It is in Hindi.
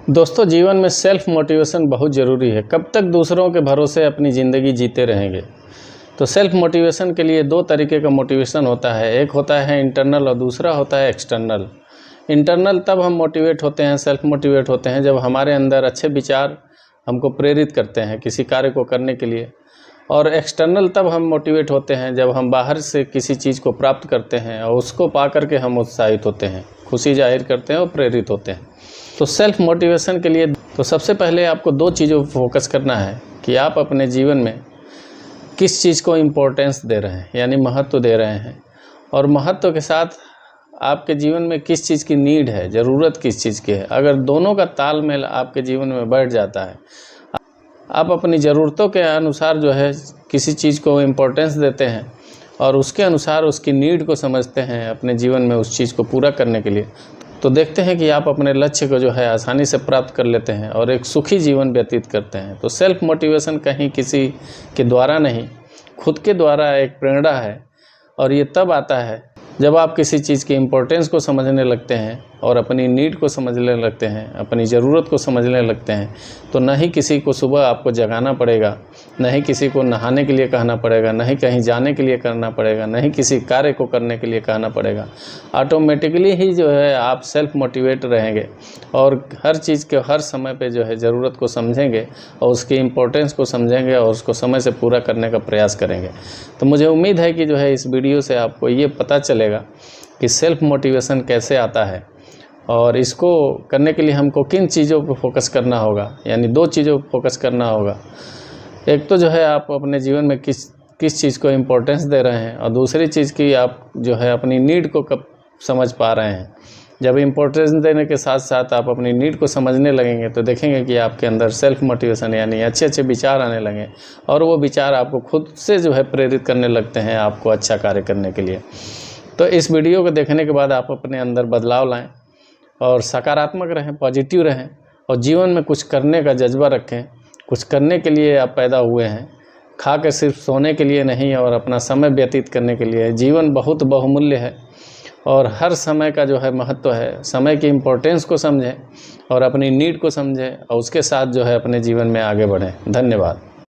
दोस्तों, जीवन में सेल्फ मोटिवेशन बहुत ज़रूरी है। कब तक दूसरों के भरोसे अपनी ज़िंदगी जीते रहेंगे। तो सेल्फ मोटिवेशन के लिए दो तरीके का मोटिवेशन होता है। एक होता है इंटरनल और दूसरा होता है एक्सटर्नल। इंटरनल तब हम मोटिवेट होते हैं, सेल्फ मोटिवेट होते हैं जब हमारे अंदर अच्छे विचार हमको प्रेरित करते हैं किसी कार्य को करने के लिए। और एक्सटर्नल तब हम मोटिवेट होते हैं जब हम बाहर से किसी चीज़ को प्राप्त करते हैं और उसको पा करके हम उत्साहित होते हैं, खुशी जाहिर करते हैं और प्रेरित होते हैं। तो सेल्फ मोटिवेशन के लिए तो सबसे पहले आपको दो चीज़ों पर फोकस करना है कि आप अपने जीवन में किस चीज़ को इम्पोर्टेंस दे रहे हैं, यानी महत्व दे रहे हैं। और महत्व के साथ आपके जीवन में किस चीज़ की नीड है, ज़रूरत किस चीज़ की है। अगर दोनों का तालमेल आपके जीवन में बैठ जाता है, आप अपनी ज़रूरतों के अनुसार जो है किसी चीज़ को इम्पोर्टेंस देते हैं और उसके अनुसार उसकी नीड को समझते हैं अपने जीवन में उस चीज़ को पूरा करने के लिए, तो देखते हैं कि आप अपने लक्ष्य को जो है आसानी से प्राप्त कर लेते हैं और एक सुखी जीवन व्यतीत करते हैं। तो सेल्फ मोटिवेशन कहीं किसी के द्वारा नहीं, खुद के द्वारा एक प्रेरणा है। और ये तब आता है जब आप किसी चीज़ की इम्पोर्टेंस को समझने लगते हैं और अपनी नीड को समझने लगते हैं, अपनी ज़रूरत को समझने लगते हैं। तो न ही किसी को सुबह आपको जगाना पड़ेगा, न ही किसी को नहाने के लिए कहना पड़ेगा, न ही कहीं जाने के लिए करना पड़ेगा, न ही किसी कार्य को करने के लिए कहना पड़ेगा। ऑटोमेटिकली ही जो है आप सेल्फ मोटिवेट रहेंगे और हर चीज़ के हर समय पे जो है ज़रूरत को समझेंगे और उसकी इम्पोर्टेंस को समझेंगे और उसको समय से पूरा करने का प्रयास करेंगे। तो मुझे उम्मीद है कि जो है इस वीडियो से आपको ये पता चलेगा कि सेल्फ मोटिवेशन कैसे आता है और इसको करने के लिए हमको किन चीज़ों पर फोकस करना होगा। यानी दो चीज़ों पर फोकस करना होगा। एक तो जो है आप अपने जीवन में किस चीज़ को इम्पोर्टेंस दे रहे हैं और दूसरी चीज़ की आप जो है अपनी नीड को कब समझ पा रहे हैं। जब इम्पोर्टेंस देने के साथ साथ आप अपनी नीड को समझने लगेंगे तो देखेंगे कि आपके अंदर सेल्फ मोटिवेशन यानी अच्छे अच्छे विचार आने लगें और वो विचार आपको खुद से जो है प्रेरित करने लगते हैं आपको अच्छा कार्य करने के लिए। तो इस वीडियो को देखने के बाद आप अपने अंदर बदलाव लाएं और सकारात्मक रहें, पॉजिटिव रहें और जीवन में कुछ करने का जज्बा रखें। कुछ करने के लिए आप पैदा हुए हैं, खा के सिर्फ सोने के लिए नहीं और अपना समय व्यतीत करने के लिए। जीवन बहुत बहुमूल्य है और हर समय का जो है महत्व है। समय की इम्पोर्टेंस को समझें और अपनी नीड को समझें और उसके साथ जो है अपने जीवन में आगे बढ़ें। धन्यवाद।